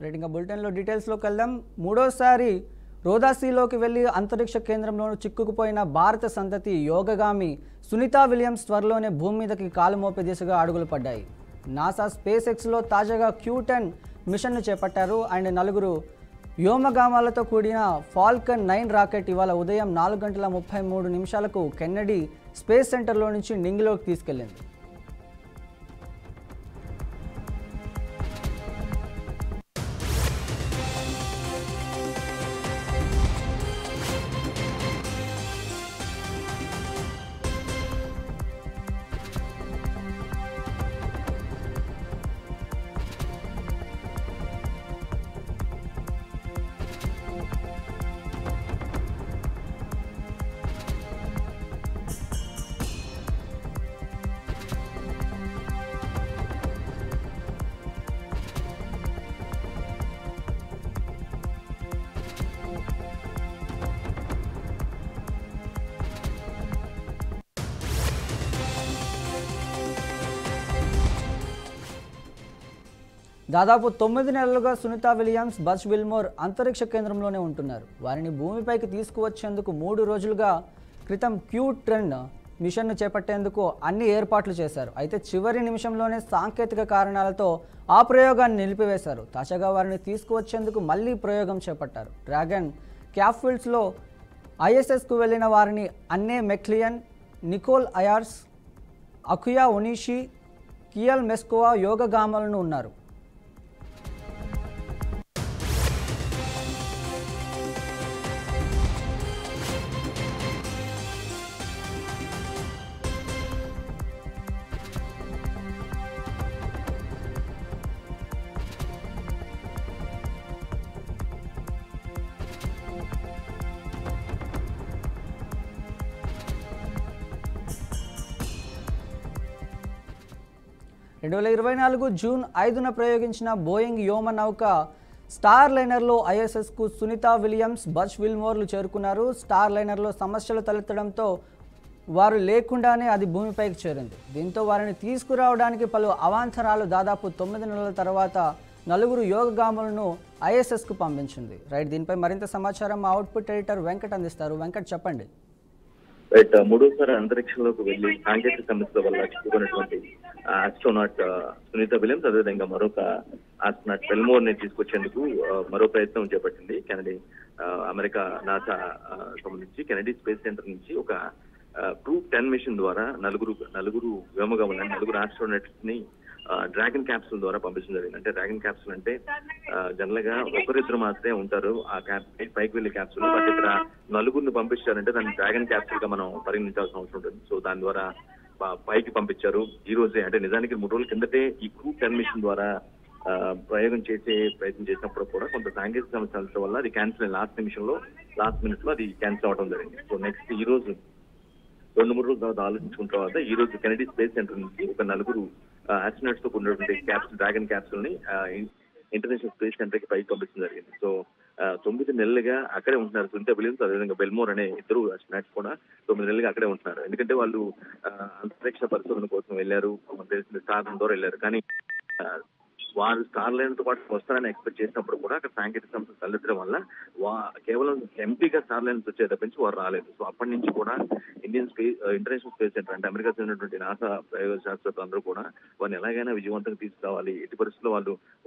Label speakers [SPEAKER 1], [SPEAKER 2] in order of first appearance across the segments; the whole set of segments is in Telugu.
[SPEAKER 1] రేటింగ్ బులెటిన్లో డీటెయిల్స్లోకి వెళ్దాం. మూడోసారి రోదాసీలోకి వెళ్లి అంతరిక్ష కేంద్రంలోనూ చిక్కుకుపోయిన భారత సంతతి యోగగామి సునీతా విలియమ్స్ త్వరలోనే భూమి మీదకి కాలు మోపే దిశగా అడుగులు పడ్డాయి. నాసా స్పేస్ ఎక్స్లో తాజాగా Q10 మిషన్ను చేపట్టారు. అండ్ 4 వ్యోమగామాలతో కూడిన ఫాల్కన్ 9 రాకెట్ ఇవాళ ఉదయం 4:33 కెన్నెడీ స్పేస్ సెంటర్లో నుంచి నింగిలోకి తీసుకెళ్లింది. దాదాపు 9 నెలలుగా సునీతా విలియమ్స్, బజ్ విల్మోర్ అంతరిక్ష కేంద్రంలోనే ఉంటున్నారు. వారిని భూమిపైకి తీసుకువచ్చేందుకు 3 రోజులుగా క్రితం Q10 మిషన్ను చేపట్టేందుకు అన్ని ఏర్పాట్లు చేశారు. అయితే చివరి నిమిషంలోనే సాంకేతిక కారణాలతో ఆ ప్రయోగాన్ని నిలిపివేశారు. తాజాగా వారిని తీసుకువచ్చేందుకు మళ్లీ ప్రయోగం చేపట్టారు. డ్రాగన్ క్యాప్సూల్స్లో ISSకు వెళ్లిన వారిని అన్నే మెక్లియన్, నికోల్ అయార్స్, అకుయా ఒనిషి, కియల్ మెస్కోవా యోగగాములను ఉన్నారు. జూన్ 5న ప్రయోగించిన బోయింగ్ వ్యోమ నౌక స్టార్ లైనర్లో ISSకు సునీతా విలియమ్స్, బజ్ విల్మోర్లు చేరుకున్నారు. స్టార్ లైనర్లో సమస్యలు తలెత్తడంతో వారు లేకుండానే అది భూమిపైకి చేరింది. దీంతో వారిని తీసుకురావడానికి పలు అవాంతరాలు దాదాపు 9 నెలల తర్వాత 4 యోగగాములను ISSకు పంపించింది. రైట్, దీనిపై మరింత సమాచారం మా అవుట్పుట్ ఎడిటర్ వెంకట్ అందిస్తారు. వెంకట్, చెప్పండి.
[SPEAKER 2] రైట్, మూడోసారి అంతరిక్షంలోకి వెళ్లి సాంకేతిక సమస్యల వల్ల చిక్కుకున్నటువంటి ఆస్ట్రోనాట్ సునీతా విలియమ్స్, అదేవిధంగా మరొక ఆస్ట్రోనాట్ వెల్మోర్ ని తీసుకొచ్చేందుకు మరో ప్రయత్నం చేపట్టింది. కెనడీ అమెరికా నాసా సంబంధించి కెనడీ స్పేస్ సెంటర్ నుంచి ఒక Q10 మిషన్ ద్వారా నలుగురు వ్యోమగాములను, 4 ఆస్ట్రోనాట్స్ ని డ్రాగన్ క్యాప్సూల్ ద్వారా పంపించడం జరిగింది. అంటే డ్రాగన్ క్యాప్సూల్ అంటే జనరల్ గా ఒకరిద్దరు మాత్రమే ఉంటారు ఆ పైకి వెళ్లే క్యాప్సూల్. బట్ ఇక్కడ 4 పంపించారంటే దాన్ని డ్రాగన్ క్యాప్సూల్ గా మనం పరిగణించాల్సిన అవసరం ఉంటుంది. సో దాని ద్వారా పైకి పంపించారు ఈ రోజే. అంటే నిజానికి 3 రోజుల కిందటే ఈ Q10 మిషన్ ద్వారా ప్రయోగం ప్రయత్నం చేసినప్పుడు కూడా కొంత సాంకేతిక సమస్యల వల్ల అది క్యాన్సిల్, లాస్ట్ మినిట్ లో అది క్యాన్సిల్ అవడం జరిగింది. సో నెక్స్ట్ ఈ రోజు 2-3 రోజుల తర్వాత ఆలోచించుకున్న తర్వాత ఈ రోజు కెనడీ స్పేస్ సెంటర్ నుంచి ఒక 4 ఆస్ట్రోనాట్స్ తో ఉన్నటువంటి డ్రాగన్ క్యాప్సూల్ ని ఇంటర్నేషనల్ స్పేస్ సెంటర్ కి పైకి పంపించడం జరిగింది. సో 9 నెలలుగా అక్కడే ఉంటున్నారు సునీతా విలియమ్స్, అదేవిధంగా వెల్మోర్ అనే 2 ఆస్ట్రోనాట్స్ కూడా 9 నెలలుగా అక్కడే ఉంటున్నారు. ఎందుకంటే వాళ్ళు అంతరిక్ష పరిశోధన కోసం వెళ్లారు, తెలిసిన స్టార్ ద్వారా వెళ్లారు. కానీ వారు స్టార్ లైన్ తో పాటు వస్తారని ఎక్స్పెక్ట్ చేసినప్పుడు కూడా అక్కడ సాంకేతిక సమస్యలు తలెత్తడం వల్ల కేవలం ఎంపీగా స్టార్ లైన్స్ వచ్చే తప్పించి వారు రాలేదు. సో అప్పటి నుంచి కూడా ఇంటర్నేషనల్ స్పేస్ సెంటర్ అంటే అమెరికా చెందినటువంటి నాసా ప్రయోగ శాస్త్రవేత్తలు అందరూ కూడా వారిని ఎలాగైనా విజయవంతంగా తీసుకురావాలి, ఎట్టి పరిస్థితుల్లో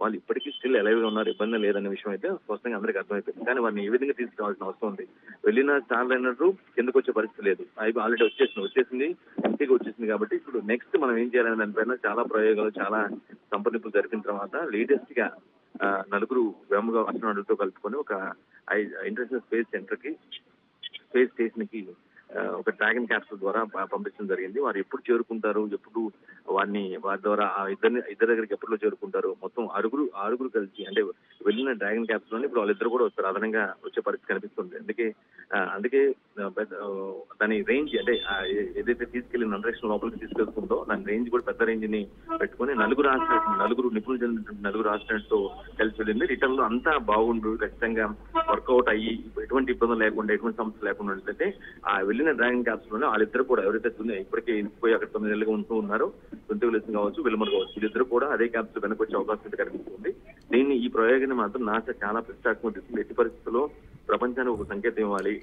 [SPEAKER 2] వాళ్ళు ఇప్పటికీ స్టిల్ ఎలైవ్గా ఉన్నారు, ఇబ్బంది లేదనే విషయం అయితే స్పష్టంగా అందరికీ అర్థమైపోయింది. కానీ వారిని ఏ విధంగా తీసుకురావాల్సిన అవసరం ఉంది. వెళ్ళిన స్టార్ లైనర్ కిందకు వచ్చే పరిస్థితి లేదు, అవి ఆల్రెడీ వచ్చేసింది ఇంటికి వచ్చేసింది. కాబట్టి ఇప్పుడు నెక్స్ట్ మనం ఏం చేయాలనే దానిపైన చాలా ప్రయోగాలు, చాలా సంప్రదింపులు జరిపిన తర్వాత లేటెస్ట్ గా 4 వ్యోమ ఆస్ట్రోనాట్లతో కలుపుకొని ఒక ఇంటర్నేషనల్ స్పేస్ సెంటర్ కి, స్పేస్ స్టేషన్ కి ఒక డ్రాగన్ క్యాప్సూల్ ద్వారా పంపించడం జరిగింది. వారు ఎప్పుడు చేరుకుంటారు, ఎప్పుడు వారి ద్వారా ఇద్దరి దగ్గరికి ఎప్పటిలో చేరుకుంటారు, మొత్తం ఆరుగురు కలిసి అంటే వెళ్ళిన డ్రాగన్ క్యాప్సూల్ లో ఇప్పుడు వాళ్ళిద్దరు కూడా వస్తారు, అదనంగా వచ్చే పరిస్థితి కనిపిస్తుంది. అందుకే దాని రేంజ్ అంటే ఏదైతే తీసుకెళ్లిన అంతరిక్షం లోపలికి తీసుకెళ్తుందో దాని రేంజ్ కూడా పెద్ద రేంజ్ ని పెట్టుకుని 4 నిపుణులు చెందిన 4 ఆస్ట్రోనాట్స్ తో కలిసి వెళ్ళింది. రిటర్న్ లో అంతా బాగుండు, ఖచ్చితంగా వర్కౌట్ అయ్యి ఎటువంటి ఇబ్బందులు లేకుండా, ఎటువంటి సమస్య లేకుండా ఉంటే ఆ వెళ్ళిన డ్రాగన్ క్యాప్సూల్ లోనే వాళ్ళిద్దరు కూడా ఎవరైతే ఇప్పటికే పోయి అక్కడ 9 నెలలుగా ఉంటూ ఉన్నారో, సునీతా విలియమ్స్ కావచ్చు, విల్మోర్ కావచ్చు, వీళ్ళిద్దరు కూడా అదే క్యాప్సూల్ వెనక వచ్చే అవకాశం కనిపిస్తుంది. ఈ ప్రయోగాన్ని మాత్రం నాసా చాలా ప్రతిష్టాత్మకంగా తీసుకుంది. ఎట్టి పరిస్థితుల్లో ప్రపంచానికి ఒక సంకేతం ఇవ్వాలి.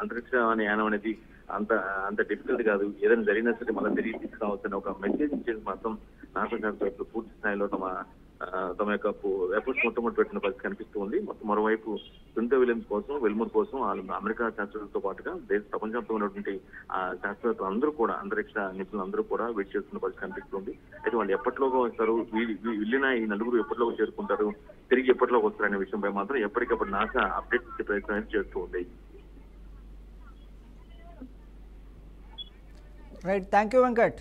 [SPEAKER 2] అంతరిక్ష యానం అనేది అంత అంత డిఫికల్ట్ కాదు. ఏదైనా జరిగినా సరే మళ్ళీ తిరిగి తీసుకురావాల్సిన ఒక మెసేజ్ ఇచ్చేది మాత్రం నాసా శాస్త్రవేత్తలు పూర్తి స్థాయిలో తమ యొక్క ఎఫర్ట్స్ మొట్టమొదటి పెట్టిన పరిస్థితి కనిపిస్తుంది. మరోవైపు సునీతా విలియమ్స్ కోసం, వెల్మోర్ కోసం అమెరికా శాస్త్రవేత్తలతో పాటుగా ప్రపంచంతో ఉన్నటువంటి శాస్త్రవేత్తలు అందరూ కూడా, అంతరిక్ష నిపుణులు అందరూ కూడా వెయిట్ చేస్తున్న పరిస్థితి కనిపిస్తుంది. అయితే వాళ్ళు ఎప్పటిలోగా వస్తారు, వెళ్ళిన ఈ నలుగురు ఎప్పటిలోగా చేరుకుంటారు, తిరిగి ఎప్పటిలోకి వస్తారు అనే విషయంపై మాత్రం ఎప్పటికప్పుడు నాసా అప్డేట్ ఇచ్చే ప్రయత్నం చేస్తూ ఉంది.
[SPEAKER 1] Right, thank you Venkat.